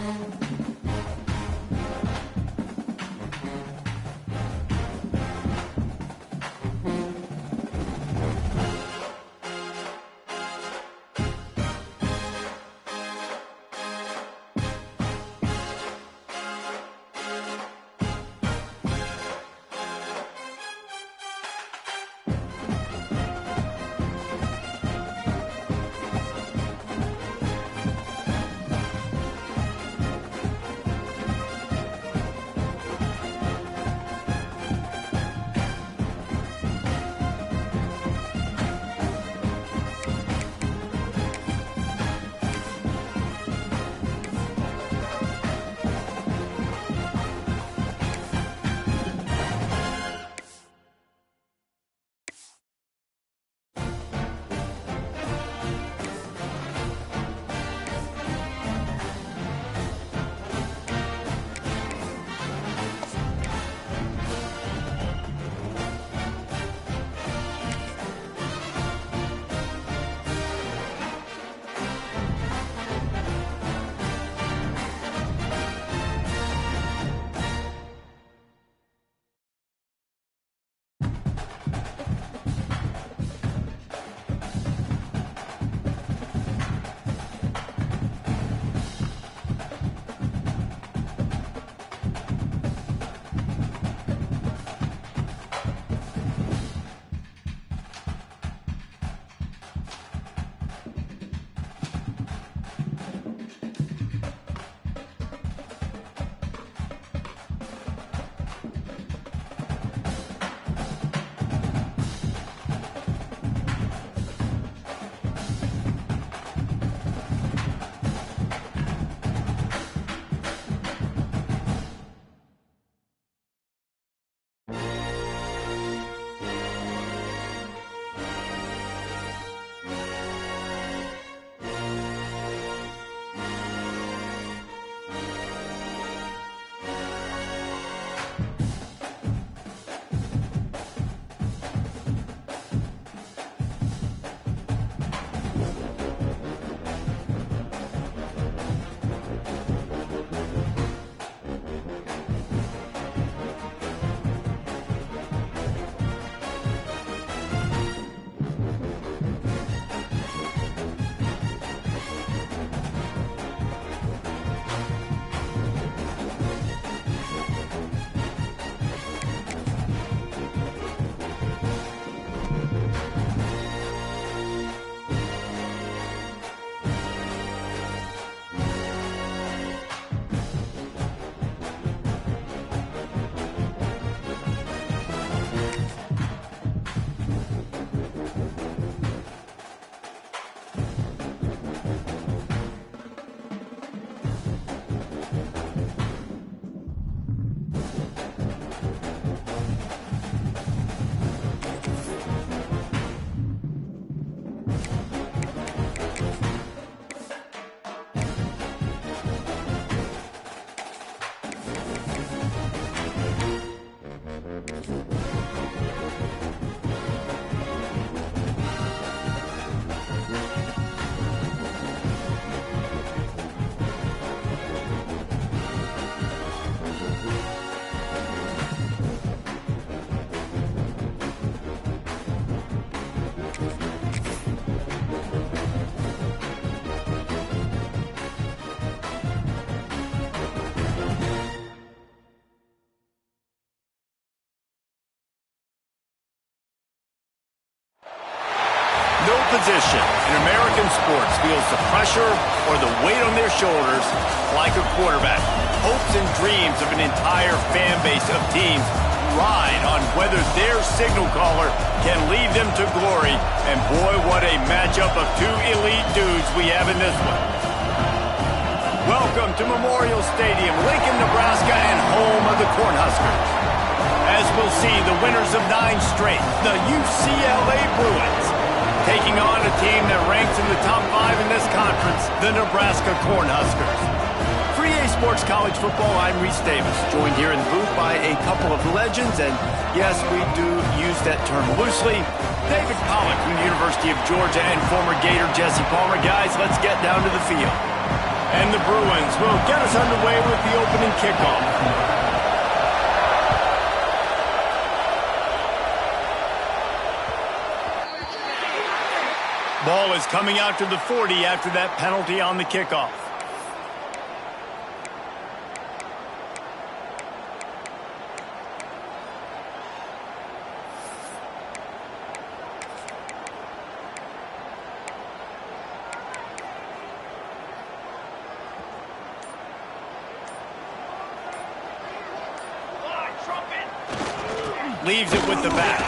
No position in American sports feels the pressure or the weight on their shoulders like a quarterback. Hopes and dreams of an entire fan base of teams ride on whether their signal caller can lead them to glory. And boy, what a matchup of two elite dudes we have in this one. Welcome to Memorial Stadium, Lincoln, Nebraska, and home of the Cornhuskers. As we'll see, the winners of 9 straight, the UCLA Bruins, taking on a team that ranks in the top 5 in this conference, the Nebraska Cornhuskers. For EA Sports College Football, I'm Reese Davis, joined here in the booth by a couple of legends, and yes, we do use that term loosely. David Pollack from the University of Georgia and former Gator Jesse Palmer. Guys, let's get down to the field. And the Bruins will get us underway with the opening kickoff. Ball is coming out to the 40 after that penalty on the kickoff. Leaves it with the back.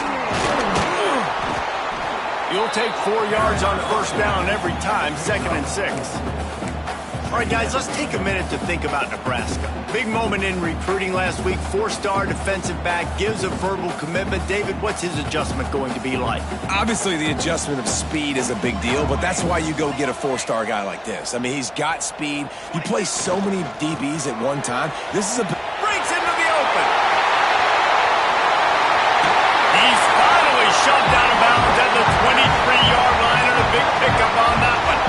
You'll take 4 yards on first down every time, 2nd and 6. All right, guys, let's take a minute to think about Nebraska. Big moment in recruiting last week. 4-star defensive back gives a verbal commitment. David, what's his adjustment going to be like? Obviously, the adjustment of speed is a big deal, but that's why you go get a 4-star guy like this. I mean, he's got speed. You play so many DBs at one time. This is a... Breaks into the open. He's finally shoved out of bounds at the 23-yard line, and a big pickup on that one.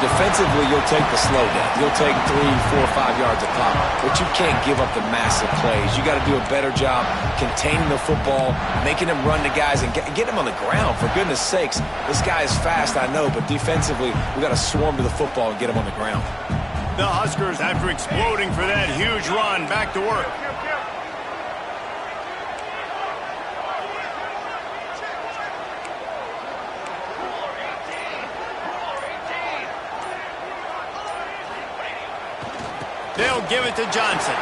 Defensively, you'll take the slow down. You'll take 3, 4, 5 yards a pop, but you can't give up the massive plays. You got to do a better job containing the football, making them run to guys, and get them on the ground. For goodness sakes, this guy is fast, I know, but defensively, we got to swarm to the football and get him on the ground. The Huskers, after exploding for that huge run, back to work. They'll give it to Johnson.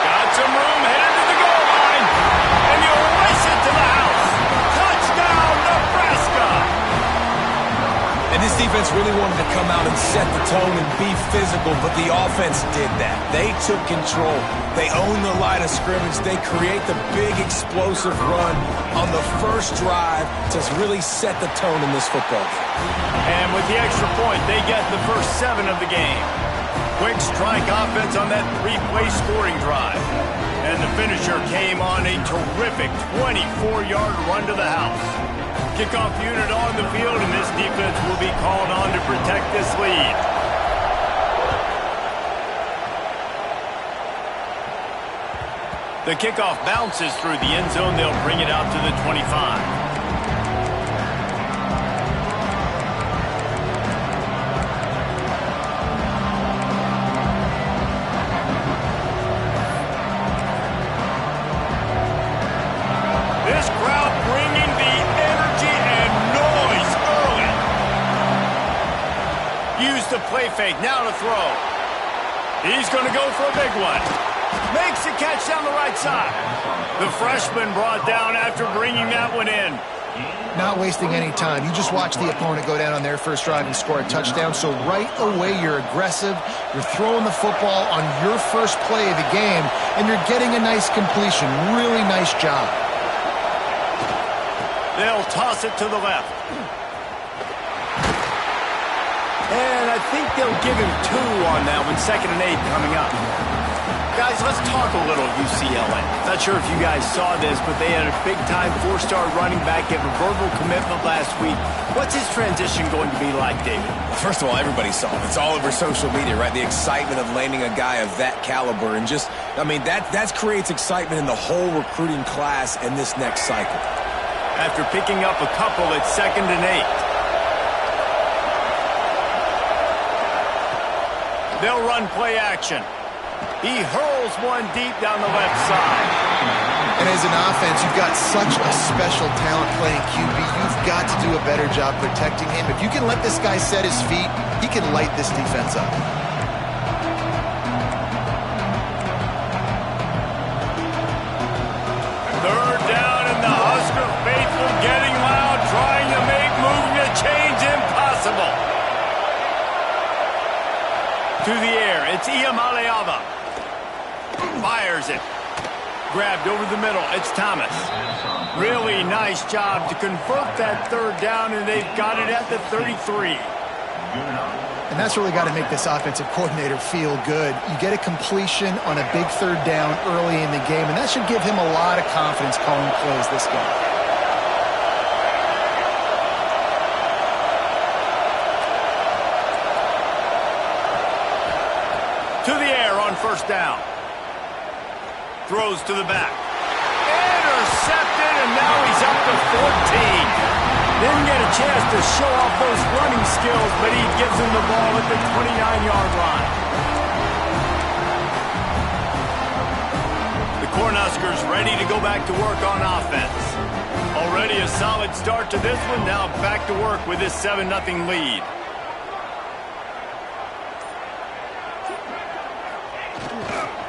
Got some room, headed to the goal line. And you'll race it to the house. Touchdown, Nebraska! And this defense really wanted to come out and set the tone and be physical, but the offense did that. They took control. They owned the line of scrimmage. They create the big explosive run on the first drive to really set the tone in this football game. And with the extra point, they get the first 7 of the game. Quick strike offense on that 3-play scoring drive. And the finisher came on a terrific 24-yard run to the house. Kickoff unit on the field, and this defense will be called on to protect this lead. The kickoff bounces through the end zone. They'll bring it out to the 25. The play fake, now to throw. He's going to go for a big one. Makes a catch down the right side. The freshman brought down after bringing that one in. Not wasting any time. You just watch the opponent go down on their first drive and score a touchdown. So right away, you're aggressive. You're throwing the football on your first play of the game, and you're getting a nice completion. Really nice job. They'll toss it to the left. And I think they'll give him 2 on that one. 2nd and 8 coming up. Guys, let's talk a little UCLA. Not sure if you guys saw this, but they had a big-time 4-star running back give a verbal commitment last week. What's his transition going to be like, David? First of all, everybody saw it. It's all over social media, right? The excitement of landing a guy of that caliber. And just, I mean, that creates excitement in the whole recruiting class in this next cycle. After picking up a couple, it's 2nd and 8. They'll run play action. He hurls one deep down the left side. And as an offense, you've got such a special talent playing QB. You've got to do a better job protecting him. If you can let this guy set his feet, he can light this defense up. Third down, and the Husker faithful getting loud, trying to make moving a change impossible. To the air, it's Iamaleava. Fires it. Grabbed over the middle, it's Thomas. Really nice job to convert that 3rd down, and they've got it at the 33. And that's really got to make this offensive coordinator feel good. You get a completion on a big 3rd down early in the game, and that should give him a lot of confidence calling plays this game. To the air on first down. Throws to the back. Intercepted, and now he's up to 14. Didn't get a chance to show off those running skills, but he gives him the ball at the 29-yard line. The Cornhuskers ready to go back to work on offense. Already a solid start to this one. Now back to work with this 7-0 lead.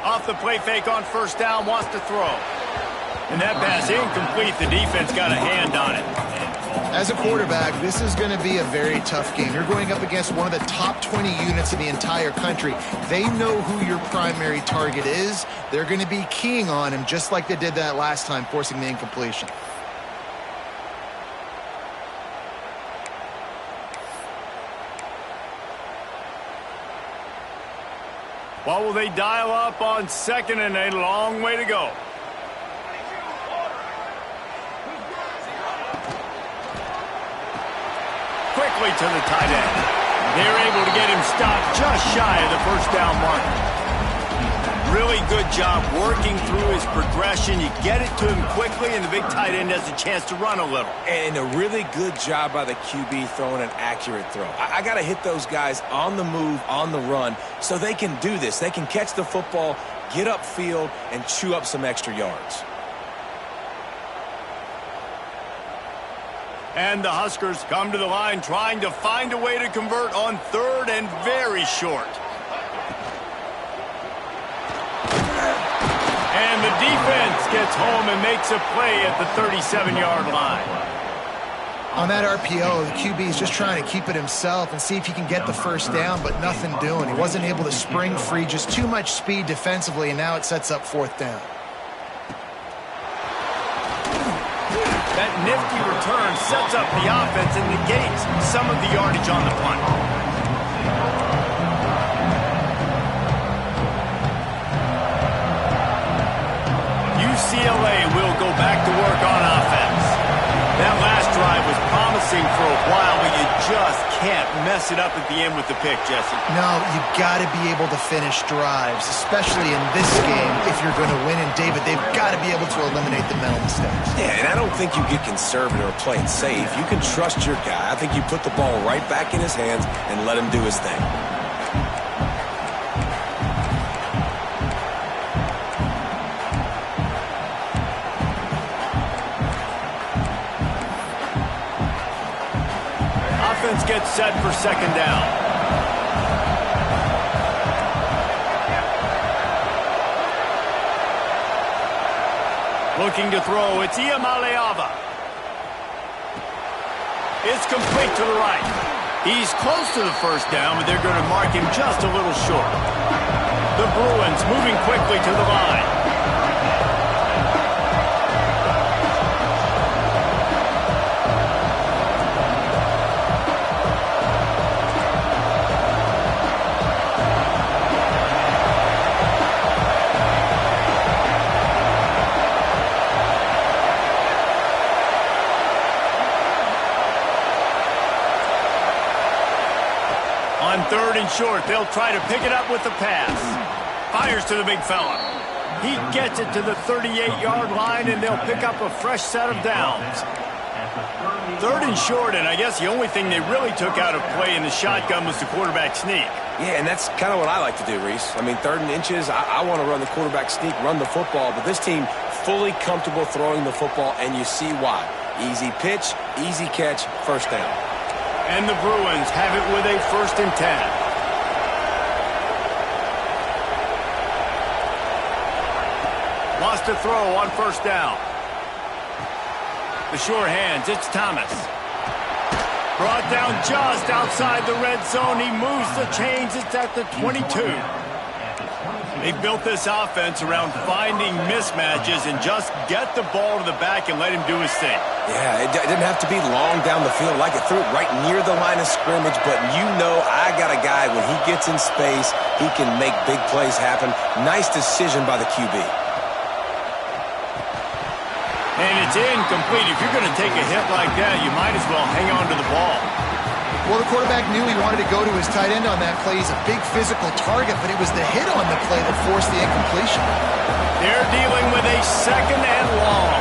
Off the play fake on first down, wants to throw. And that pass incomplete. The defense got a hand on it. As a quarterback, this is going to be a very tough game. You're going up against one of the top 20 units in the entire country. They know who your primary target is. They're going to be keying on him just like they did that last time, forcing the incompletion. What will they dial up on second and a long way to go? Quickly to the tight end. They're able to get him stopped just shy of the first down mark. Really good job working through his progression. You get it to him quickly, and the big tight end has a chance to run a little. And a really good job by the QB throwing an accurate throw. I got to hit those guys on the move, on the run, so they can do this. They can catch the football, get upfield, and chew up some extra yards. And the Huskers come to the line trying to find a way to convert on third and very short. And the defense gets home and makes a play at the 37-yard line. On that RPO, the QB is just trying to keep it himself and see if he can get the first down, but nothing doing. He wasn't able to spring free, just too much speed defensively, and now it sets up fourth down. That nifty return sets up the offense and negates some of the yardage on the punt. UCLA will go back to work on offense. That last drive was promising for a while, but you just can't mess it up at the end with the pick, Jesse. No, you've got to be able to finish drives, especially in this game if you're going to win. And, David, they've got to be able to eliminate the mental mistakes. Yeah, and I don't think you get conservative or play it safe. You can trust your guy. I think you put the ball right back in his hands and let him do his thing. Offense gets set for second down. Looking to throw, it's Iamaleava. It's complete to the right. He's close to the first down, but they're going to mark him just a little short. The Bruins moving quickly to the line. On third and short, they'll try to pick it up with the pass. Fires to the big fella. He gets it to the 38-yard line, and they'll pick up a fresh set of downs. Third and short, and I guess the only thing they really took out of play in the shotgun was the quarterback sneak. Yeah, and that's kind of what I like to do, Reese. I mean, third and inches, I want to run the quarterback sneak, run the football, but this team fully comfortable throwing the football, and you see why. Easy pitch, easy catch, first down. And the Bruins have it with a 1st and 10. Wants to throw on first down. The sure hands, it's Thomas. Brought down just outside the red zone. He moves the chains. It's at the 22. They built this offense around finding mismatches and just get the ball to the back and let him do his thing. Yeah, it didn't have to be long down the field. Like it threw it right near the line of scrimmage, but you know I got a guy, when he gets in space, he can make big plays happen. Nice decision by the QB. And it's incomplete. If you're going to take a hit like that, you might as well hang on to the ball. Well, the quarterback knew he wanted to go to his tight end on that play. He's a big physical target, but it was the hit on the play that forced the incompletion. They're dealing with a 2nd and long.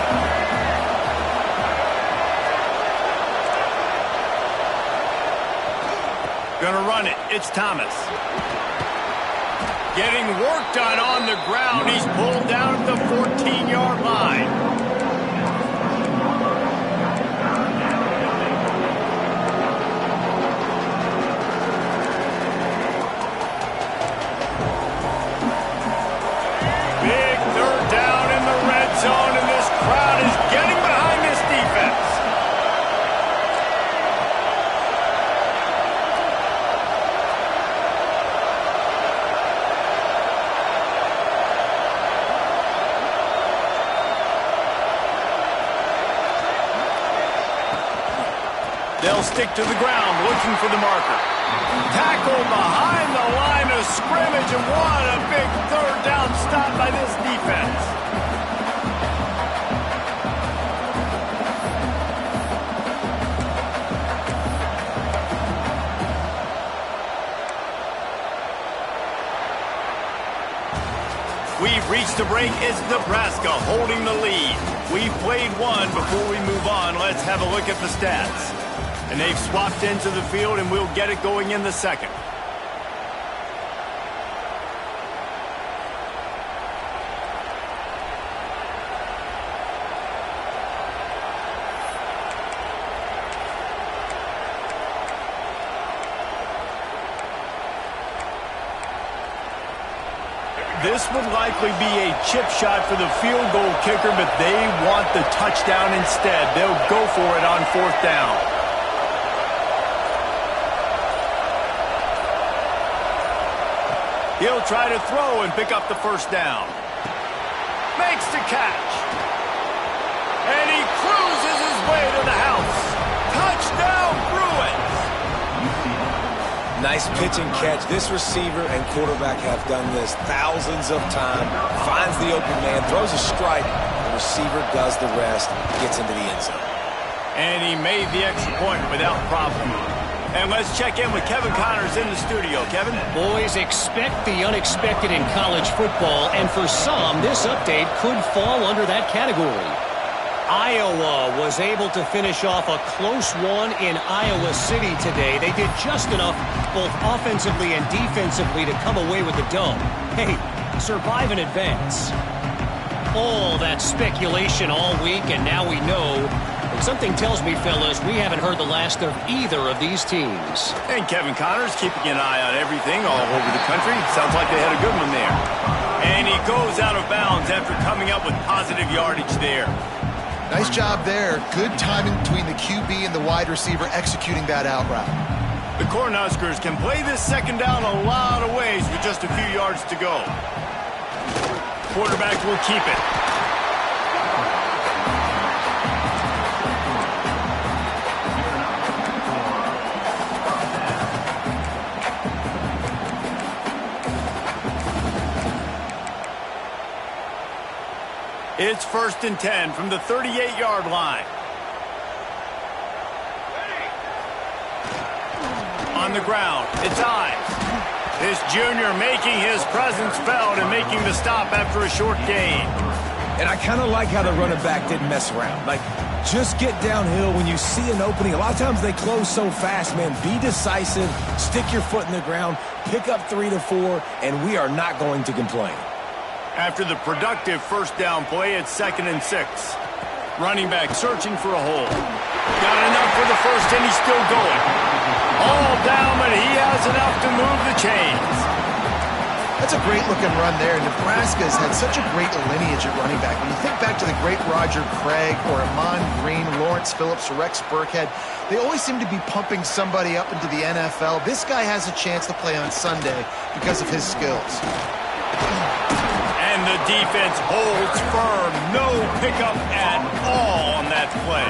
Gonna run it. It's Thomas. Getting work done on the ground. He's pulled down at the 14-yard line. Big 3rd down in the red zone, and this crowd is getting behind this defense. They'll stick to the ground, looking for the marker. Tackle behind the line of scrimmage, and what a big 3rd down stop by this defense. We've reached the break. It's Nebraska holding the lead. We've played one. Before we move on, let's have a look at the stats. And they've swapped into the field, and we'll get it going in the 2nd. This would likely be a chip shot for the field goal kicker, but they want the touchdown instead. They'll go for it on 4th down. He'll try to throw and pick up the 1st down. Makes the catch. And he cruises his way to the house. Touchdown, Bruins! Nice pitch and catch. This receiver and quarterback have done this thousands of times. Finds the open man, throws a strike. The receiver does the rest, gets into the end zone. And he made the extra point without problem. And let's check in with Kevin Connors in the studio. Kevin? Boys, expect the unexpected in college football, and for some, this update could fall under that category. Iowa was able to finish off a close one in Iowa City today. They did just enough, both offensively and defensively, to come away with the dub. Hey, survive and advance. All that speculation all week, and now we know. And something tells me, fellas, we haven't heard the last of either of these teams. And Kevin Connors keeping an eye on everything all over the country. Sounds like they had a good one there. And he goes out of bounds after coming up with positive yardage there. Nice job there. Good timing between the QB and the wide receiver executing that out route. The Cornhuskers can play this 2nd down a lot of ways with just a few yards to go. Quarterback will keep it. It's 1st and 10 from the 38-yard line. On the ground, it's Ives. This junior making his presence felt and making the stop after a short gain. And I kind of like how the running back didn't mess around. Like, just get downhill when you see an opening. A lot of times they close so fast, man. Be decisive, stick your foot in the ground, pick up 3 to 4, and we are not going to complain. After the productive 1st down play, it's 2nd and 6. Running back searching for a hole. Got enough for the 1st, and he's still going. All down, but he has enough to move the chains. That's a great-looking run there. Nebraska's had such a great lineage at running back. When you think back to the great Roger Craig or Amon Green, Lawrence Phillips, or Rex Burkhead, they always seem to be pumping somebody up into the NFL. This guy has a chance to play on Sunday because of his skills. And the defense holds firm. No pickup at all on that play.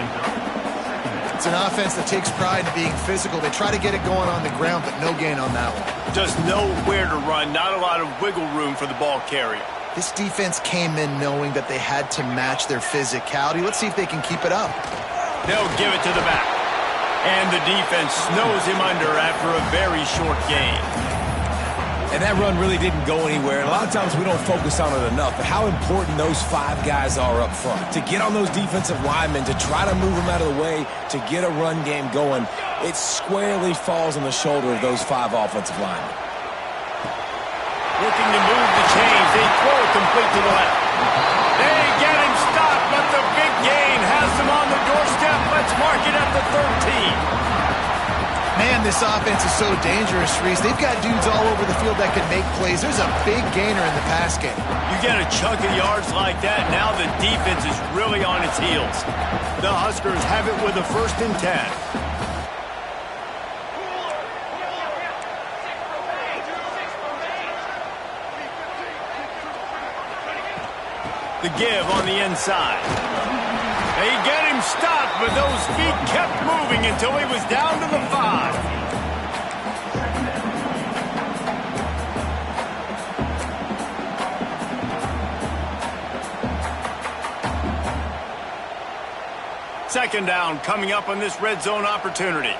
It's an offense that takes pride in being physical. They try to get it going on the ground, but no gain on that one. Just nowhere to run. Not a lot of wiggle room for the ball carrier. This defense came in knowing that they had to match their physicality. Let's see if they can keep it up. They'll give it to the back. And the defense snows him under after a very short gain. And that run really didn't go anywhere. And a lot of times we don't focus on it enough, but how important those 5 guys are up front. To get on those defensive linemen, to try to move them out of the way, to get a run game going, it squarely falls on the shoulder of those 5 offensive linemen. Looking to move the chains. They throw it complete to the left. They get him stopped, but the big gain has them on the doorstep. Let's mark it at the 13. Man, this offense is so dangerous, Reese. They've got dudes all over the field that can make plays. There's a big gainer in the pass game. You get a chunk of yards like that, now the defense is really on its heels. The Huskers have it with a 1st and 10. The give on the inside. They get him stopped, but those feet kept moving until he was down to the 5. Second down coming up on this red zone opportunity.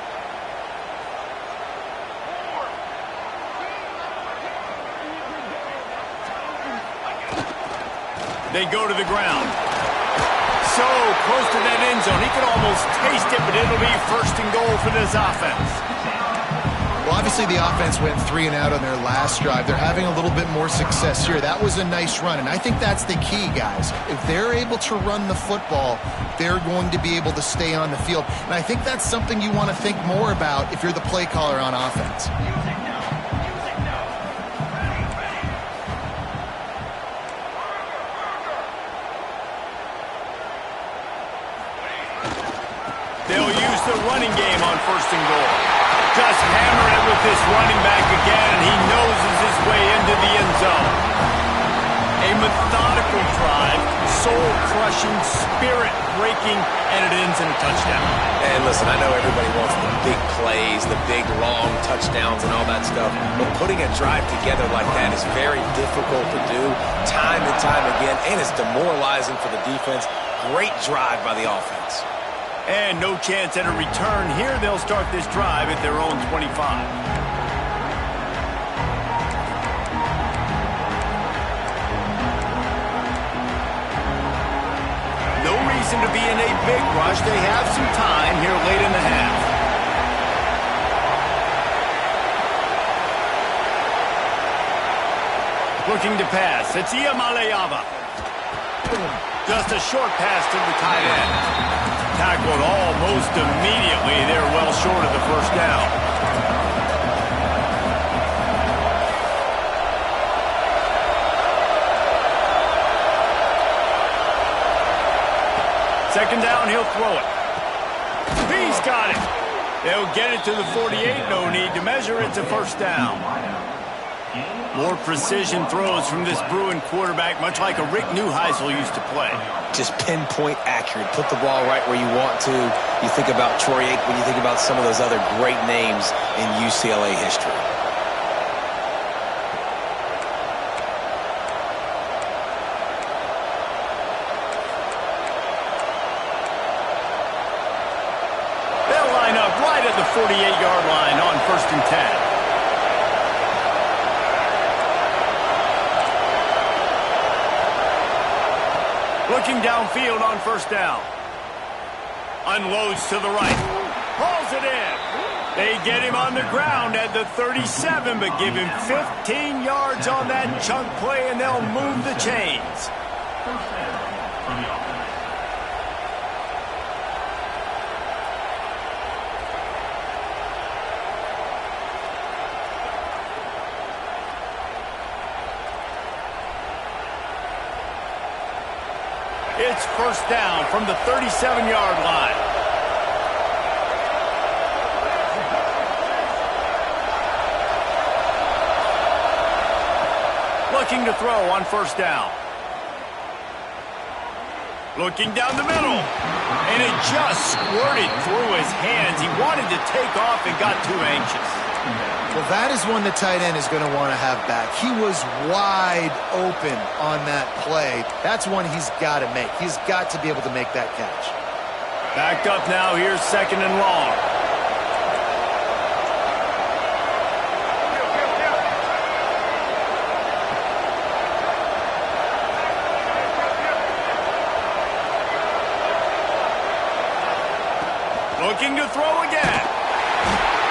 They go to the ground. So close to that end zone. He could almost taste it, but it'll be 1st and goal for this offense. Well, obviously the offense went 3 and out on their last drive. They're having a little bit more success here. That was a nice run, and I think that's the key, guys. If they're able to run the football, they're going to be able to stay on the field. And I think that's something you want to think more about if you're the play caller on offense. They'll use the running game on 1st and goal. Just hammer it with this running back again, and he noses his way into the end zone. A methodical drive, soul-crushing, spirit-breaking, and it ends in a touchdown. And listen, I know everybody wants the big plays, the big, long touchdowns and all that stuff, but putting a drive together like that is very difficult to do time and time again, and it's demoralizing for the defense. Great drive by the offense. And no chance at a return here. They'll start this drive at their own 25. No reason to be in a big rush. They have some time here late in the half. Looking to pass. It's Iamaleava. Just a short pass to the tight end. Tackled almost immediately. They're well short of the 1st down. Second down, he'll throw it. He's got it. They'll get it to the 48. No need to measure. It's a 1st down. More precision throws from this Bruin quarterback, much like a Rick Neuheisel used to play. Just pinpoint accurate. Put the ball right where you want to. You think about Troy Aikman, you think about some of those other great names in UCLA history. They'll line up right at the 48-yard line on 1st and 10. Looking downfield on 1st down. Unloads to the right. Hauls it in. They get him on the ground at the 37, but give him 15 yards on that chunk play, and they'll move the chains. It's 1st down from the 37-yard line. Looking to throw on 1st down. Looking down the middle. And it just squirted through his hands. He wanted to take off and got too anxious. Well, that is one the tight end is going to want to have back. He was wide open on that play. That's one he's got to make. He's got to be able to make that catch. Backed up now. Here's 2nd and long. Looking to throw again.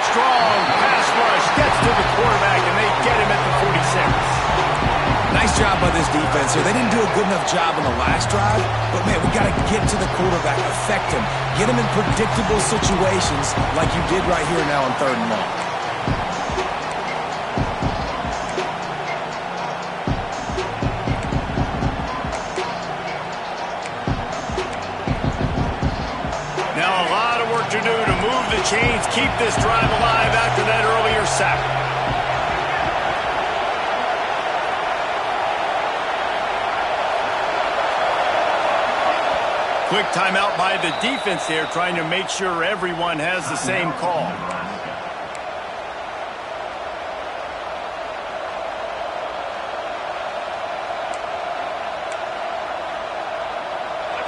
Strong pass rush gets to the quarterback, and they get him at the 46. Nice job by this defense here. They didn't do a good enough job on the last drive, but, man, we got to get to the quarterback, affect him, get him in predictable situations like you did right here now on 3rd and long. Now a lot of work to do to move the chains, keep this drive alive after that earlier sack. Quick timeout by the defense there, trying to make sure everyone has the same call.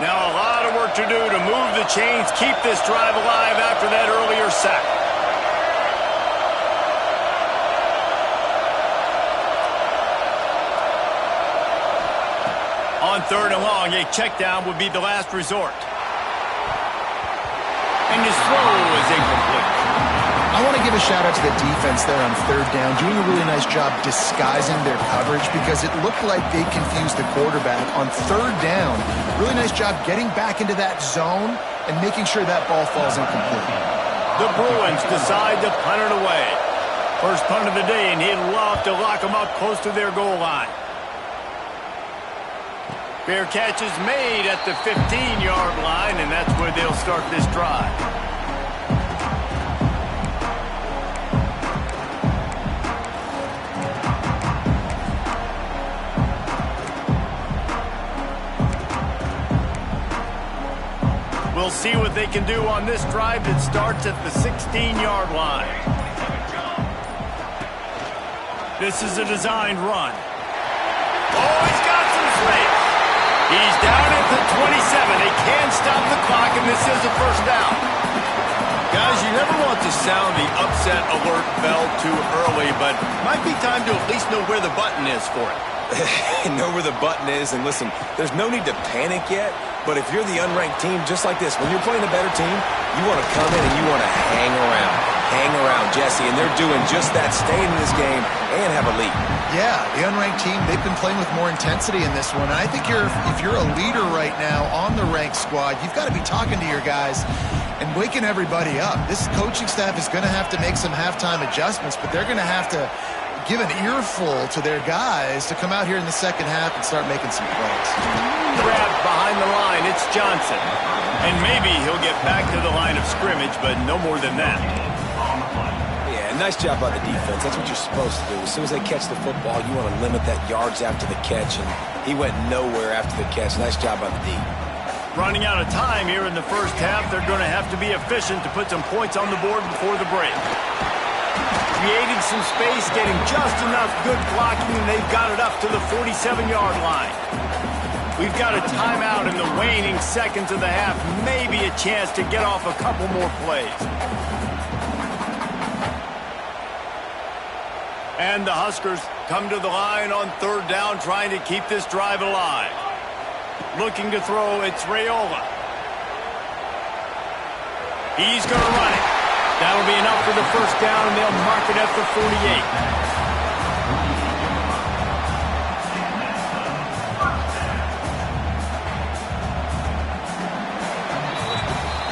Now a lot of work to do to move the chains, keep this drive alive after that earlier sack. On 3rd and long, a check down would be the last resort. And his throw is incomplete. I want to give a shout-out to the defense there on 3rd down, doing a really nice job disguising their coverage because it looked like they confused the quarterback. On 3rd down, really nice job getting back into that zone and making sure that ball falls incomplete. The Bruins decide to punt it away. First punt of the day, and he'd love to lock them up close to their goal line. Fair catch is made at the 15-yard line, and that's where they'll start this drive. We'll see what they can do on this drive that starts at the 16-yard line. This is a designed run. Oh, he's got some space. He's down at the 27. They can stop the clock, and this is a first down. Guys, you never want to sound the upset alert bell too early, but might be time to at least know where the button is for it. Know where the button is, and listen, there's no need to panic yet, but if you're the unranked team, just like this, when you're playing a better team, you want to come in and you want to hang around, Jesse, and they're doing just that, staying in this game and have a lead. Yeah, the unranked team, they've been playing with more intensity in this one. And I think if you're a leader right now on the ranked squad, you've got to be talking to your guys and waking everybody up. This coaching staff is going to have to make some halftime adjustments, but they're going to have to give an earful to their guys to come out here in the second half and start making some plays. Grabbed behind the line, it's Johnson. And maybe he'll get back to the line of scrimmage, but no more than that. Yeah, nice job by the defense. That's what you're supposed to do. As soon as they catch the football, you want to limit that yards after the catch, and he went nowhere after the catch. Nice job by the D. Running out of time here in the first half, they're going to have to be efficient to put some points on the board before the break. Creating some space, getting just enough good blocking, and they've got it up to the 47-yard line. We've got a timeout in the waning seconds of the half, maybe a chance to get off a couple more plays. And the Huskers come to the line on 3rd down, trying to keep this drive alive. Looking to throw, it's Raiola. He's going to run it. That'll be enough for the first down, and they'll mark it at the 48.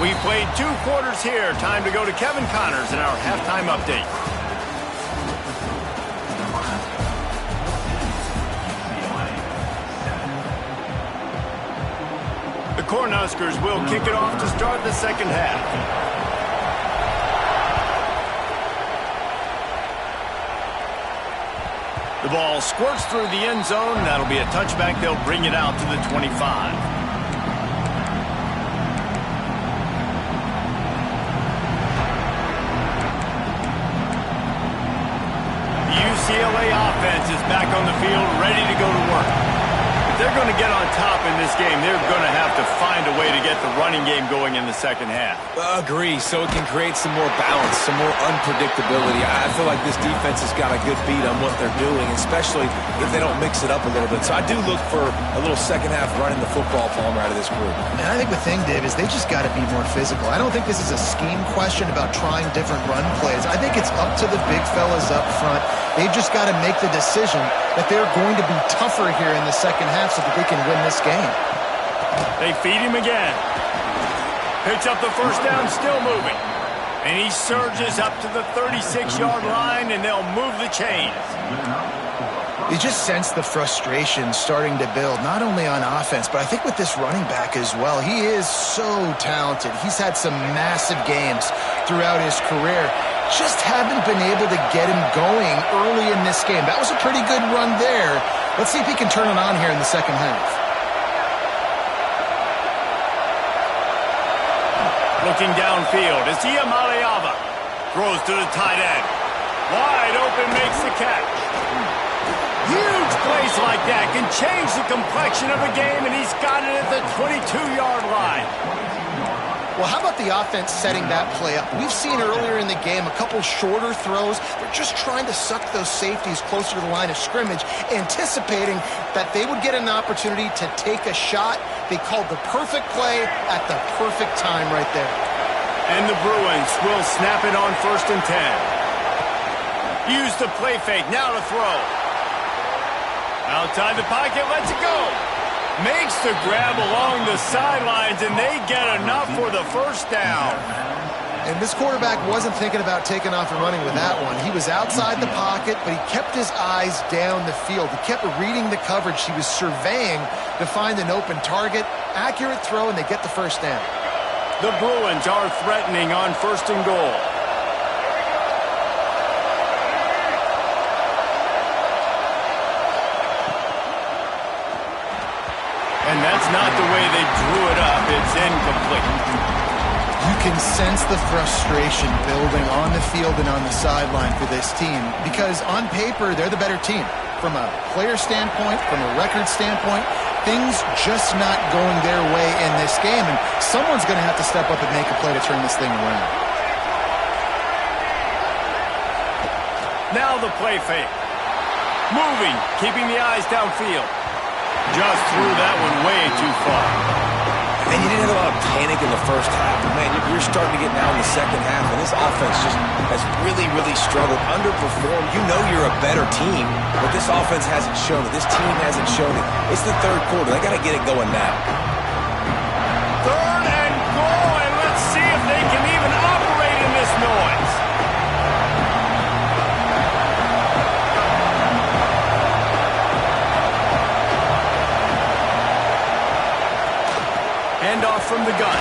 We played 2 quarters here. Time to go to Kevin Connors in our halftime update. The Cornhuskers will kick it off to start the second half. The ball squirts through the end zone. That'll be a touchback. They'll bring it out to the 25. The UCLA offense is back on the field, ready to go to work. If they're going to get on top in this game, they're going to have to find a way to get the running game going in the second half. Agree, so it can create some more balance, some more unpredictability. I feel like this defense has got a good beat on what they're doing, especially if they don't mix it up a little bit. So I do look for a little second half running the football, Palmer, out of this group. And I think the thing, Dave, is they just got to be more physical. I don't think this is a scheme question about trying different run plays. I think it's up to the big fellas up front. They've just got to make the decision that they're going to be tougher here in the second half so that they can win this game. They feed him again. Picks up the first down, still moving. And he surges up to the 36-yard line, and they'll move the chains. You just sense the frustration starting to build, not only on offense, but I think with this running back as well. He is so talented. He's had some massive games throughout his career. Just haven't been able to get him going early in this game. That was a pretty good run there. Let's see if he can turn it on here in the second half. Looking downfield, Asia Maliava throws to the tight end. Wide open, makes the catch. Huge plays like that can change the complexion of a game, and he's got it at the 22-yard line. Well, how about the offense setting that play up? We've seen earlier in the game a couple shorter throws. They're just trying to suck those safeties closer to the line of scrimmage, anticipating that they would get an opportunity to take a shot. They called the perfect play at the perfect time right there. And the Bruins will snap it on 1st and 10. Use the play fake, now to throw. Outside the pocket, lets it go. Makes the grab along the sidelines, and they get enough for the first down. And this quarterback wasn't thinking about taking off and running with that one. He was outside the pocket, but he kept his eyes down the field. He kept reading the coverage. He was surveying to find an open target. Accurate throw, and they get the first down. The Bruins are threatening on 1st and goal. And that's not the way they drew it up. It's incomplete. You can sense the frustration building on the field and on the sideline for this team because on paper, they're the better team. From a player standpoint, from a record standpoint, things just not going their way in this game, and someone's going to have to step up and make a play to turn this thing around. Now the play fake. Moving, keeping the eyes downfield. Just threw that one way too far. And you didn't have a lot of panic in the first half. But man, you're starting to get now in the second half, and this offense just has really, really struggled, underperformed. You know you're a better team, but this offense hasn't shown it. This team hasn't shown it. It's the third quarter. They got to get it going now. 3rd and goal, and let's see if they can even operate in this noise. Handoff from the gun.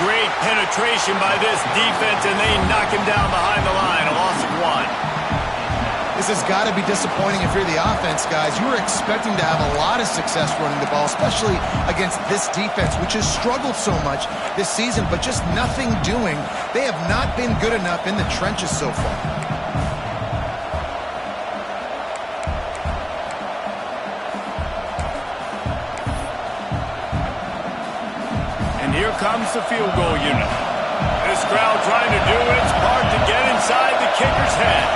Great penetration by this defense, and they knock him down behind the line. A loss of 1. This has got to be disappointing if you're the offense, guys. You were expecting to have a lot of success running the ball, especially against this defense, which has struggled so much this season, but just nothing doing. They have not been good enough in the trenches so far. Here comes the field goal unit. This crowd trying to do its part to get inside the kicker's head.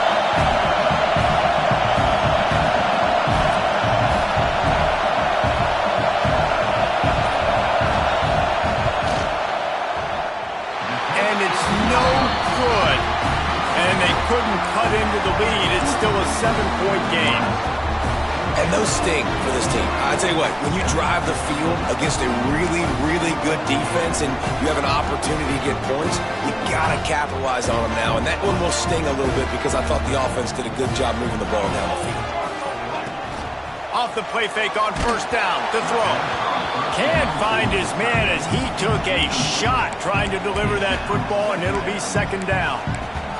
And it's no good. And they couldn't cut into the lead. It's still a 7-point game. And those sting for this team. I tell you what, when you drive the field against a really, really good defense and you have an opportunity to get points, you got to capitalize on them now. And that one will sting a little bit because I thought the offense did a good job moving the ball down the field. Off the play fake on 1st down, the throw. Can't find his man as he took a shot trying to deliver that football, and it'll be 2nd down.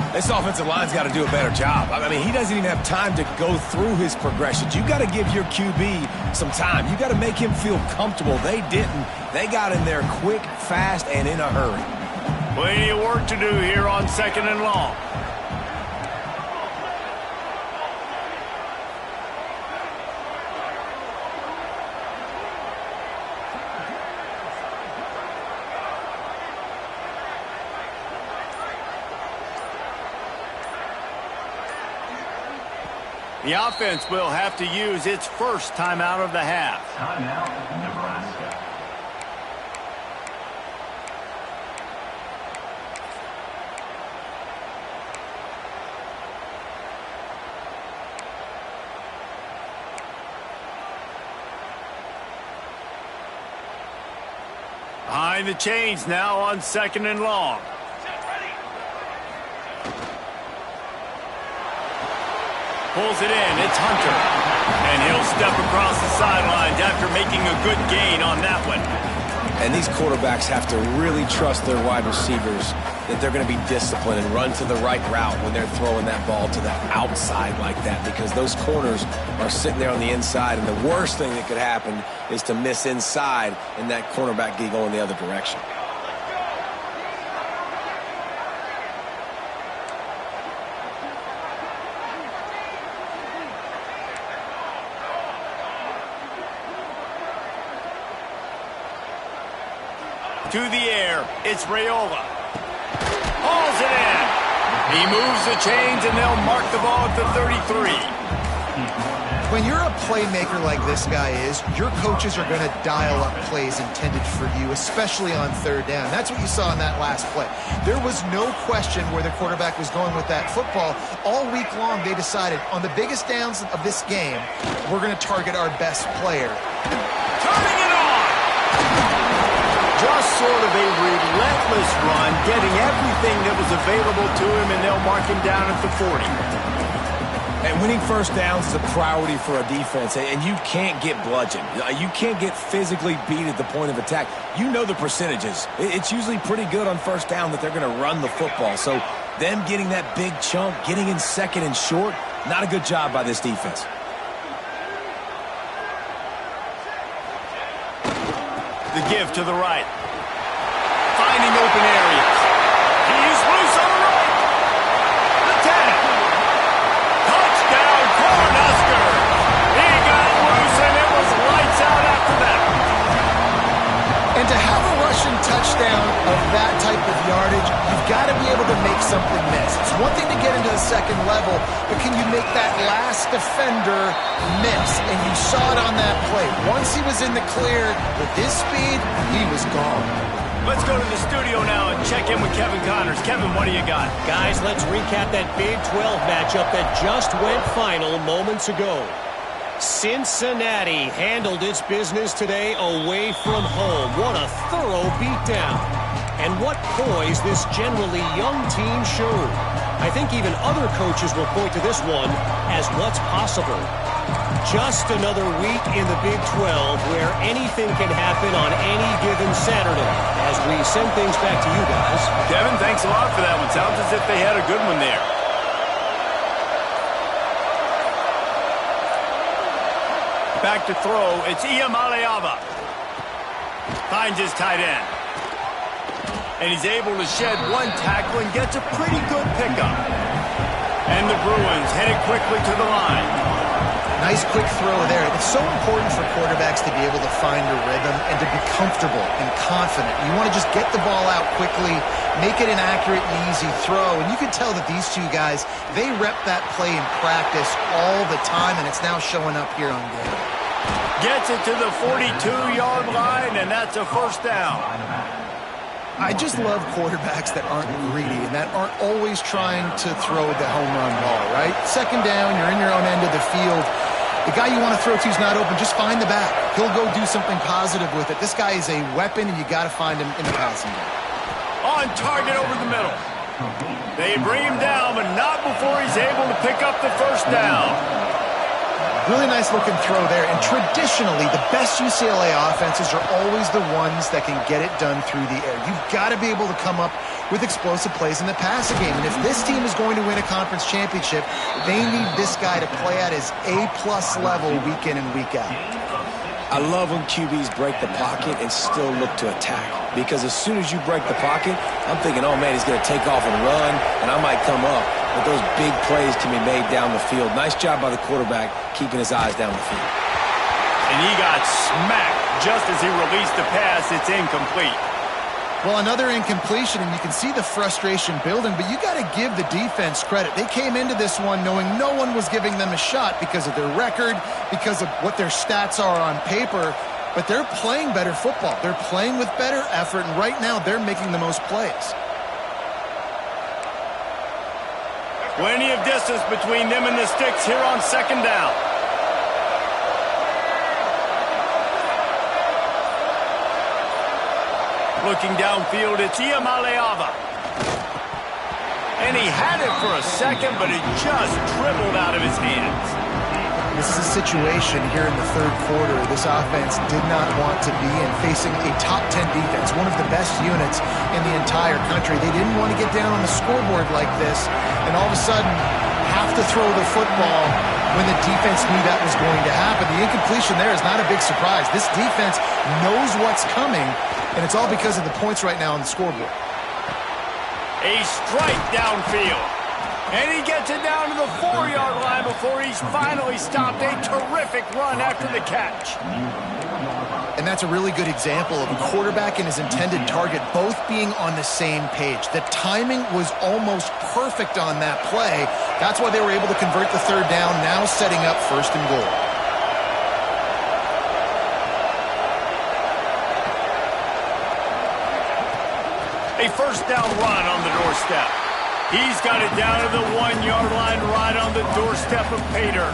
This offensive line's got to do a better job. I mean, he doesn't even have time to go through his progressions. You got to give your QB some time. You got to make him feel comfortable. They didn't. They got in there quick, fast, and in a hurry. Plenty of work to do here on 2nd and long. The offense will have to use its first timeout of the half. Timeout, Nebraska. Behind the chains now on 2nd and long. Pulls it in. It's Hunter. And he'll step across the sidelines after making a good gain on that one. And these quarterbacks have to really trust their wide receivers that they're going to be disciplined and run to the right route when they're throwing that ball to the outside like that, because those corners are sitting there on the inside, and the worst thing that could happen is to miss inside and that cornerback get going the other direction. To the air, it's Raiola. Hauls it in. He moves the chains, and they'll mark the ball at the 33. When you're a playmaker like this guy is, your coaches are going to dial up plays intended for you, especially on 3rd down. That's what you saw in that last play. There was no question where the quarterback was going with that football. All week long, they decided on the biggest downs of this game, we're going to target our best player. Turning it on! Just sort of a relentless run, getting everything that was available to him, and they'll mark him down at the 40. And winning first downs is a priority for a defense, and you can't get bludgeoned. You can't get physically beat at the point of attack. You know the percentages. It's usually pretty good on first down that they're going to run the football. So them getting that big chunk, getting in 2nd and short, not a good job by this defense. The give to the right. Finding open areas. He's loose on the right. The 10. Touchdown, Cornhuskers. He got loose, and it was lights out after that. And to have a rushing touchdown of that type of yardage, you've got to be able to make something miss. It's one thing to get into the 2nd level, but can you make that last defender miss? And you saw it on that play. Once he was in the clear with his speed, he was gone. Let's go to the studio now and check in with Kevin Connors. Kevin, what do you got? Guys, let's recap that Big 12 matchup that just went final moments ago. Cincinnati handled its business today away from home. What a thorough beatdown. And what poise this generally young team showed. I think even other coaches will point to this one as what's possible. Just another week in the Big 12 where anything can happen on any given Saturday. As we send things back to you guys. Kevin, thanks a lot for that one. Sounds as if they had a good one there. Back to throw. It's Iamaleava. Finds his tight end. And he's able to shed one tackle and gets a pretty good pickup. And the Bruins headed quickly to the line. Nice quick throw there. It's so important for quarterbacks to be able to find a rhythm and to be comfortable and confident. You want to just get the ball out quickly, make it an accurate and easy throw. And you can tell that these two guys, they rep that play in practice all the time, and it's now showing up here on game. Gets it to the 42-yard line, and that's a first down. I just love quarterbacks that aren't greedy and that aren't always trying to throw the home run ball, right? 2nd down, you're in your own end of the field. The guy you want to throw to is not open. Just find the back. He'll go do something positive with it. This guy is a weapon, and you got to find him in the passing game. On target over the middle. They bring him down, but not before he's able to pick up the first down. Really nice looking throw there. And traditionally, the best UCLA offenses are always the ones that can get it done through the air. You've got to be able to come up with explosive plays in the passing game. And if this team is going to win a conference championship, they need this guy to play at his A-plus level week in and week out. I love when QBs break the pocket and still look to attack. Because as soon as you break the pocket, I'm thinking, oh, man, he's going to take off and run, and I might come up. But those big plays can be made down the field. Nice job by the quarterback keeping his eyes down the field. And he got smacked just as he released the pass. It's incomplete. Well, another incompletion, and you can see the frustration building, but you got to give the defense credit. They came into this one knowing no one was giving them a shot because of their record, because of what their stats are on paper, but they're playing better football. They're playing with better effort, and right now they're making the most plays. Plenty of distance between them and the sticks here on second down. Looking downfield, it's Iamaleava. And he had it for a second, but it just dribbled out of his hands. This is a situation here in the third quarter this offense did not want to be in, facing a top 10 defense, one of the best units in the entire country. They didn't want to get down on the scoreboard like this and all of a sudden have to throw the football when the defense knew that was going to happen. The incompletion there is not a big surprise. This defense knows what's coming, and it's all because of the points right now on the scoreboard. A strike downfield. And he gets it down to the 4-yard line before he's finally stopped. A terrific run after the catch. And that's a really good example of a quarterback and his intended target both being on the same page. The timing was almost perfect on that play. That's why they were able to convert the third down, now setting up first and goal. A first down run on the doorstep. He's got it down to the 1-yard line right on the doorstep of Pater.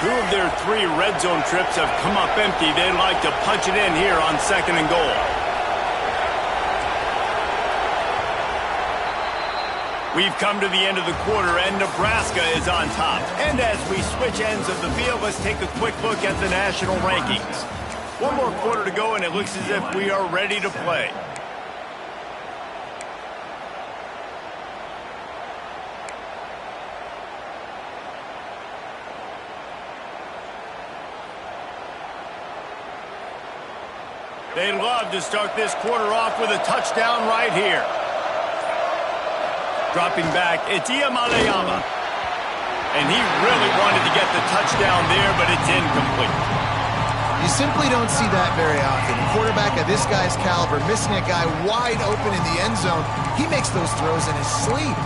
Two of their 3 red zone trips have come up empty. They'd like to punch it in here on second and goal. We've come to the end of the quarter, and Nebraska is on top. And as we switch ends of the field, let's take a quick look at the national rankings. One more quarter to go, and it looks as if we are ready to play. They'd love to start this quarter off with a touchdown right here. Dropping back, it's Iamaleava. And he really wanted to get the touchdown there, but it's incomplete. You simply don't see that very often. A quarterback of this guy's caliber missing a guy wide open in the end zone. He makes those throws in his sleep.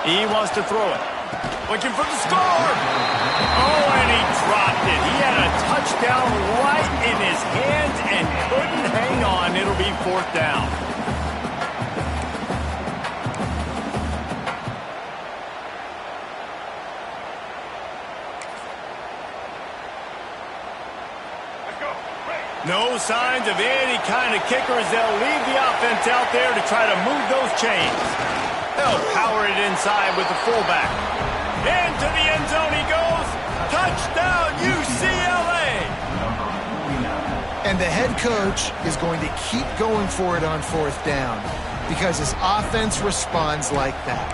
He wants to throw it. Looking for the score. Oh, and he dropped it. He had a touchdown right in his hands and couldn't hang on. It'll be fourth down. No signs of any kind of kickers. They'll leave the offense out there to try to move those chains. They'll power it inside with the fullback. Into the end zone he goes. Touchdown, UCLA! And the head coach is going to keep going for it on fourth down because his offense responds like that.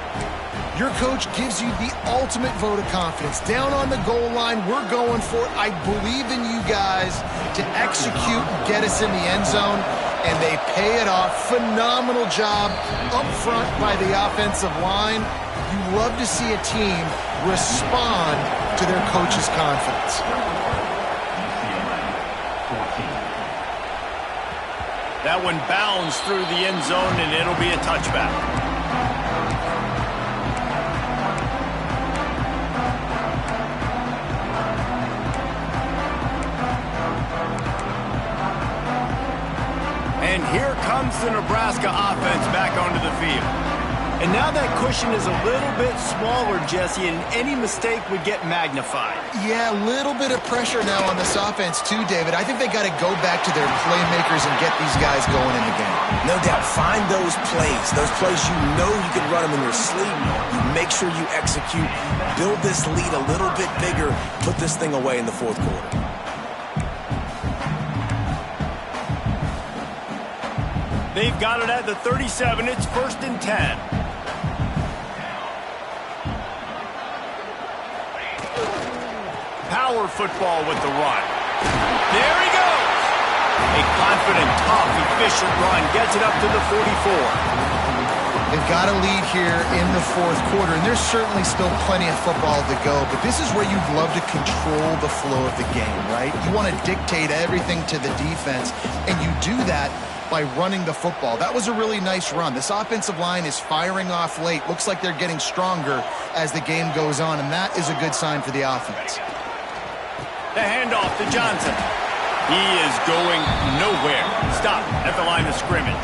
Your coach gives you the ultimate vote of confidence. Down on the goal line, we're going for it. I believe in you guys to execute and get us in the end zone, and they pay it off. Phenomenal job up front by the offensive line. You love to see a team respond to their coach's confidence. That one bounds through the end zone, and it'll be a touchback. And here comes the Nebraska offense back onto the field. And now that cushion is a little bit smaller, Jesse, and any mistake would get magnified. Yeah, a little bit of pressure now on this offense too, David. I think they got to go back to their playmakers and get these guys going in the game. No doubt. Find those plays you know you can run them in your sleep. You make sure you execute. Build this lead a little bit bigger. Put this thing away in the fourth quarter. They've got it at the 37. It's 1st and 10. Power football with the run. There he goes. A confident, tough, efficient run gets it up to the 44. They've got a lead here in the fourth quarter, and there's certainly still plenty of football to go, but this is where you'd love to control the flow of the game, right? You want to dictate everything to the defense, and you do that by running the football. That was a really nice run. This offensive line is firing off late. Looks like they're getting stronger as the game goes on, and that is a good sign for the offense. The handoff to Johnson. He is going nowhere. Stop at the line of scrimmage.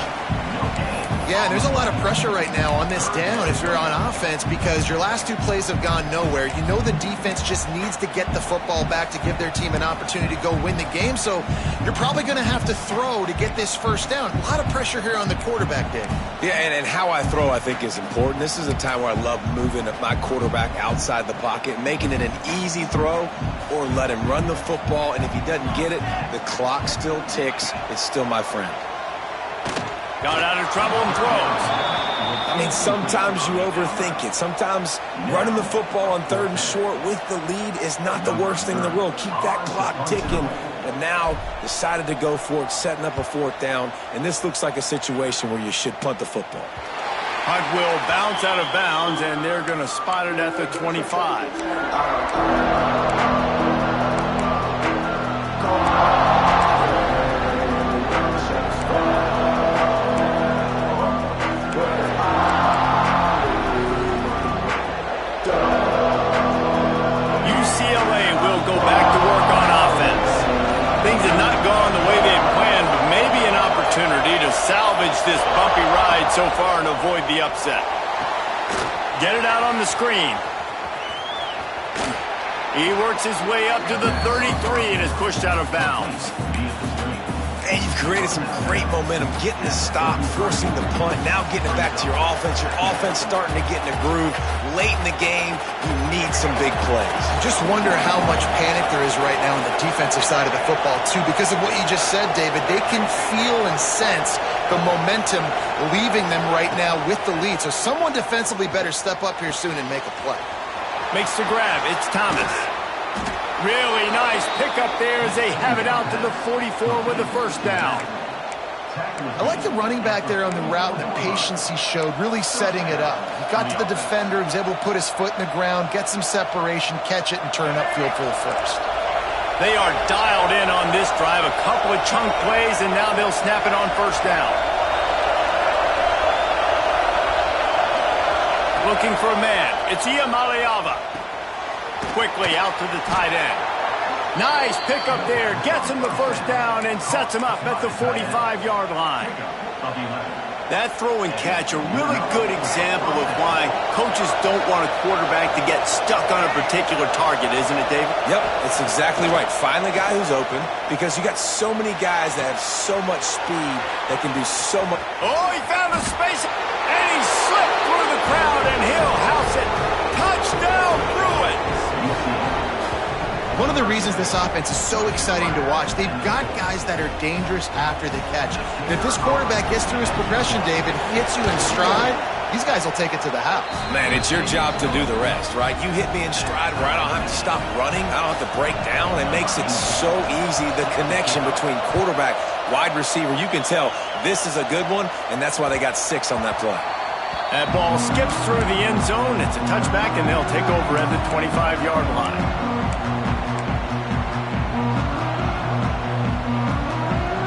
Yeah, there's a lot of pressure right now on this down if you're on offense because your last two plays have gone nowhere. You know the defense just needs to get the football back to give their team an opportunity to go win the game, so you're probably going to have to throw to get this first down. A lot of pressure here on the quarterback, Dave. Yeah, and how I throw, I think, is important. This is a time where I love moving my quarterback outside the pocket, making it an easy throw, or let him run the football, and if he doesn't get it, the clock still ticks. It's still my friend. Got out of trouble and throws. I mean, sometimes you overthink it. Sometimes running the football on 3rd and short with the lead is not the worst thing in the world. Keep that clock ticking. But now decided to go for it, setting up a 4th down. And this looks like a situation where you should punt the football. Punt will bounce out of bounds, and they're going to spot it at the 25. UCLA will go back to work on offense. Things have not gone the way they had planned, but maybe an opportunity to salvage this bumpy ride so far and avoid the upset. Get it out on the screen. He works his way up to the 33 and is pushed out of bounds. And you've created some great momentum, getting the stop, forcing the punt, now getting it back to your offense. Your offense starting to get in a groove. Late in the game, you need some big plays. Just wonder how much panic there is right now on the defensive side of the football, too. Because of what you just said, David, they can feel and sense the momentum leaving them right now with the lead. So someone defensively better step up here soon and make a play. Makes the grab. It's Thomas. Really nice pickup there as they have it out to the 44 with the 1st down. I like the running back there on the route and the patience he showed, really setting it up. He got to the defender, was able to put his foot in the ground, get some separation, catch it, and turn upfield for the 1st. They are dialed in on this drive. A couple of chunk plays, and now they'll snap it on 1st down. Looking for a man. It's Iamaleava. Quickly out to the tight end. Nice pickup there. Gets him the 1st down and sets him up at the 45-yard line. That throw and catch, a really good example of why coaches don't want a quarterback to get stuck on a particular target, isn't it, David? Yep, that's exactly right. Find the guy who's open because you got so many guys that have so much speed that can do so much. Oh, he found a space, and he slipped through the crowd, and he'll house it. Touchdown, Bruins! One of the reasons this offense is so exciting to watch, they've got guys that are dangerous after the catch. And if this quarterback gets through his progression, David, hits you in stride, these guys will take it to the house. Man, it's your job to do the rest, right? You hit me in stride where I don't have to stop running. I don't have to break down. It makes it so easy, the connection between quarterback, wide receiver. You can tell this is a good one, and that's why they got 6 on that play. That ball skips through the end zone. It's a touchback, and they'll take over at the 25-yard line.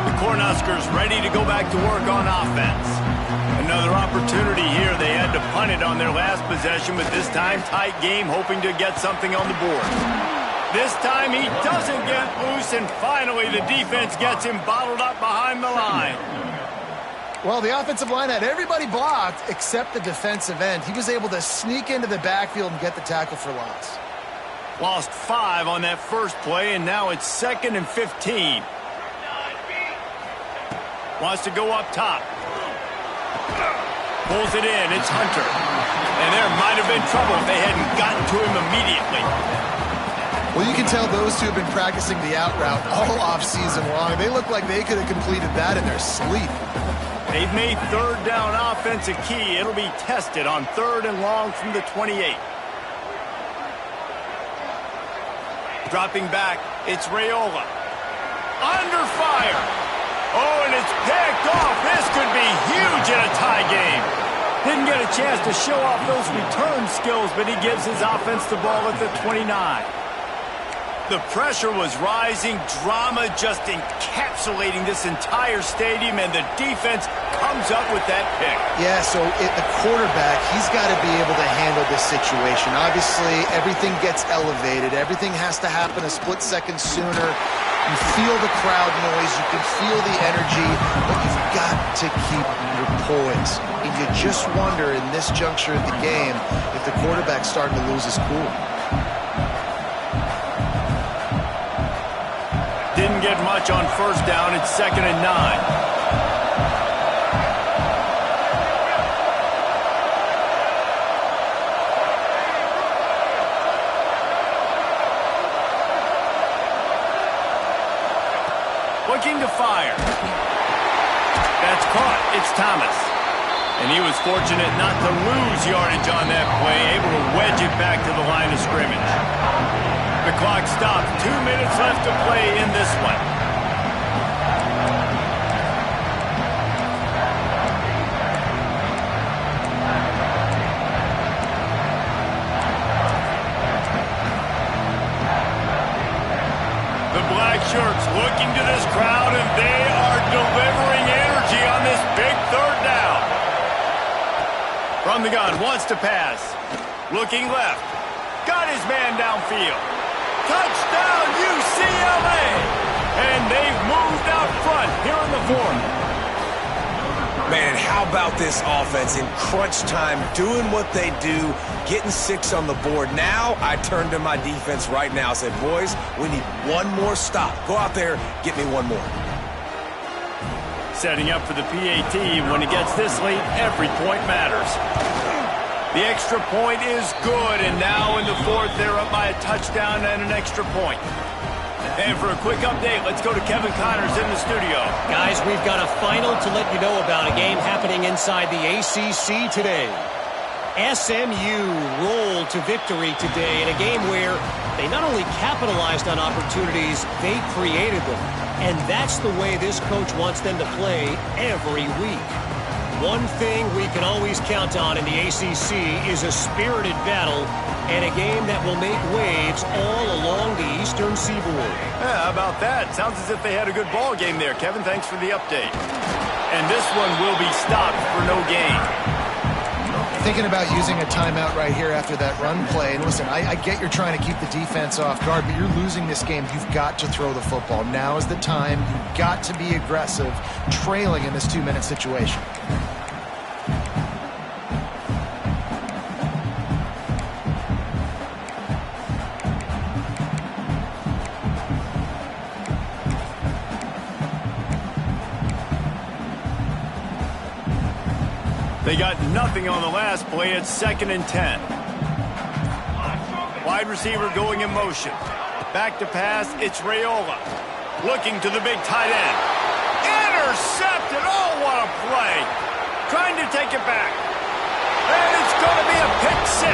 The Cornhuskers ready to go back to work on offense. Another opportunity here. They had to punt it on their last possession, but this time tight game, hoping to get something on the board. This time he doesn't get loose, and finally the defense gets him bottled up behind the line. Well, the offensive line had everybody blocked except the defensive end. He was able to sneak into the backfield and get the tackle for loss. Lost 5 on that first play, and now it's 2nd and 15. Wants to go up top. Pulls it in. It's Hunter. And there might have been trouble if they hadn't gotten to him immediately. Well, you can tell those two have been practicing the out route all offseason long. They look like they could have completed that in their sleep. They've made third down offense a key. It'll be tested on 3rd and long from the 28. Dropping back, it's Raiola. Under fire. Oh, and it's picked off. This could be huge in a tie game. Didn't get a chance to show off those return skills, but he gives his offense the ball at the 29. The pressure was rising, drama just encapsulating this entire stadium, and the defense comes up with that pick. Yeah, so the quarterback, he's got to be able to handle this situation. Obviously, everything gets elevated. Everything has to happen a split second sooner. You feel the crowd noise. You can feel the energy, but you've got to keep your poise. And you just wonder in this juncture of the game if the quarterback's starting to lose his cool. Didn't get much on first down. It's 2nd and 9. Looking to fire. That's caught. It's Thomas. And he was fortunate not to lose yardage on that play, able to wedge it back to the line of scrimmage. The clock stops. 2 minutes left to play in this one. The black shirts looking to this crowd, and they are delivering energy on this big 3rd down. From the gun, wants to pass. Looking left. Got his man downfield. Touchdown, UCLA! And they've moved out front here in the 4th. Man, how about this offense in crunch time, doing what they do, getting 6 on the board. Now I turn to my defense right now and say, boys, we need one more stop. Go out there, get me one more. Setting up for the PAT. When it gets this late, every point matters. The extra point is good, and now in the 4th, they're up by a touchdown and an extra point. And for a quick update, let's go to Kevin Connors in the studio. Guys, we've got a final to let you know about, a game happening inside the ACC today. SMU rolled to victory today in a game where they not only capitalized on opportunities, they created them. And that's the way this coach wants them to play every week. One thing we can always count on in the ACC is a spirited battle and a game that will make waves all along the Eastern Seaboard. Yeah, how about that? Sounds as if they had a good ball game there. Kevin, thanks for the update. And this one will be stopped for no gain. Thinking about using a timeout right here after that run play. And listen, I get you're trying to keep the defense off guard, but you're losing this game. You've got to throw the football. Now is the time. You've got to be aggressive, trailing in this 2-minute situation. They got nothing on the last play. It's 2nd and 10. Wide receiver going in motion. Back to pass. It's Raiola. Looking to the big tight end. Intercepted. Oh, what a play. Trying to take it back. And it's going to be a pick 6.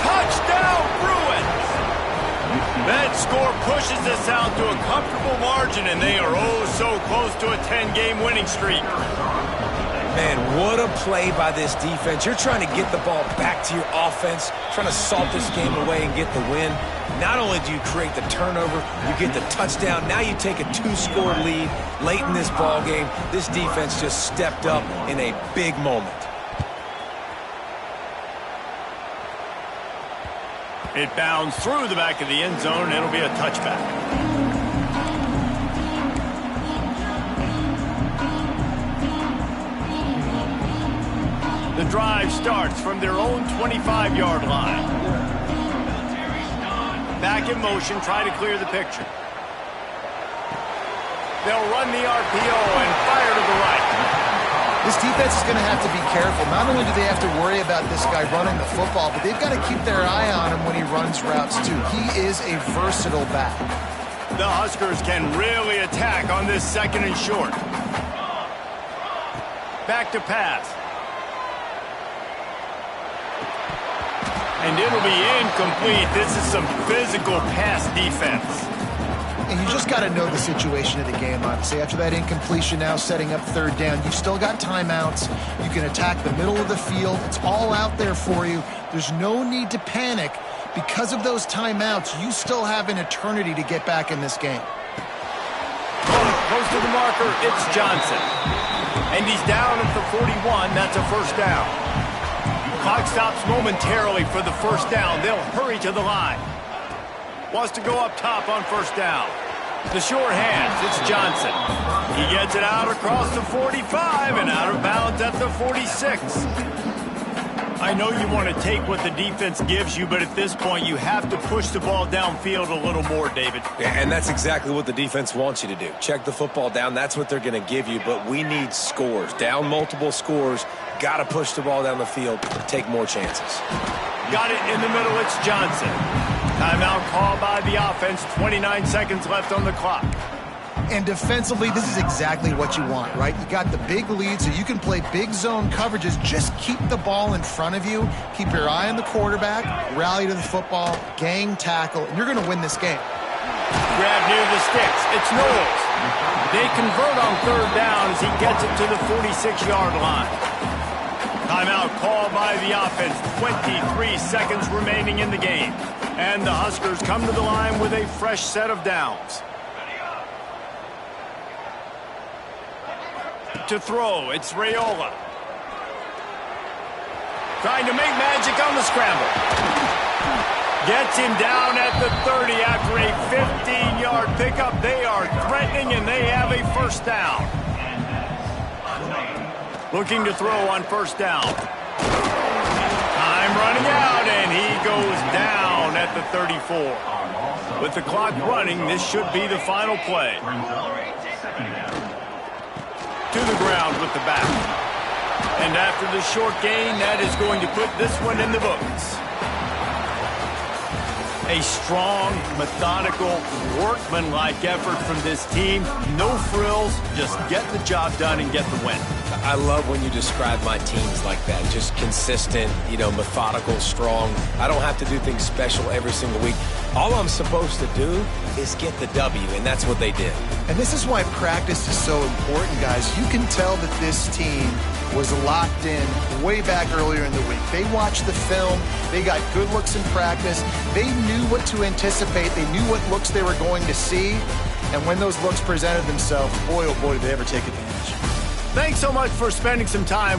Touchdown, Bruins. That score pushes us out to a comfortable margin, and they are oh so close to a 10-game winning streak. Man, what a play by this defense. You're trying to get the ball back to your offense, trying to salt this game away and get the win. Not only do you create the turnover, you get the touchdown. Now you take a 2-score lead late in this ball game. This defense just stepped up in a big moment. It bounds through the back of the end zone, and it'll be a touchback. the drive starts from their own 25-yard line. Back in motion, try to clear the picture. They'll run the RPO and fire to the right. This defense is going to have to be careful. Not only do they have to worry about this guy running the football, but they've got to keep their eye on him when he runs routes too. He is a versatile back. The Huskers can really attack on this second and short. Back to pass. And it'll be incomplete. This is some physical pass defense. And you just got to know the situation of the game, obviously. After that incompletion, now setting up third down, you've still got timeouts. You can attack the middle of the field. It's all out there for you. There's no need to panic. Because of those timeouts, you still have an eternity to get back in this game. Close to the marker, it's Johnson. And he's down at the 41. That's a first down. Clock stops momentarily for the first down. They'll hurry to the line. Wants to go up top on first down. The short hands, it's Johnson. He gets it out across the 45 and out of bounds at the 46. I know you want to take what the defense gives you, but at this point you have to push the ball downfield a little more, David. Yeah, and that's exactly what the defense wants you to do. Check the football down. That's what they're going to give you, but we need scores. Down multiple scores. Got to push the ball down the field, take more chances. Got it in the middle, it's Johnson. Timeout called by the offense, 29 seconds left on the clock. And defensively, this is exactly what you want, right? You got the big lead, so you can play big zone coverages. Just keep the ball in front of you. Keep your eye on the quarterback. Rally to the football. Gang tackle. And you're going to win this game. Grab near the sticks. It's Knowles. They convert on third down as he gets it to the 46-yard line. Timeout called by the offense. 23 seconds remaining in the game. And the Huskers come to the line with a fresh set of downs. To throw, it's Raiola. Trying to make magic on the scramble. Gets him down at the 30 after a 15-yard pickup. They are threatening, and they have a first down. Looking to throw on first down. Time running out, and he goes down at the 34. With the clock running, this should be the final play. To the ground with the back. And after the short gain, that is going to put this one in the books. A strong, methodical, workmanlike effort from this team. No frills, just get the job done and get the win. I love when you describe my teams like that. Just consistent, methodical, strong. I don't have to do things special every single week. All I'm supposed to do is get the W, and that's what they did. And this is why practice is so important, guys. You can tell that this team was locked in way back earlier in the week. They watched the film. They got good looks in practice. They knew what to anticipate. They knew what looks they were going to see. And when those looks presented themselves, boy, oh boy, did they ever take advantage. Thanks so much for spending some time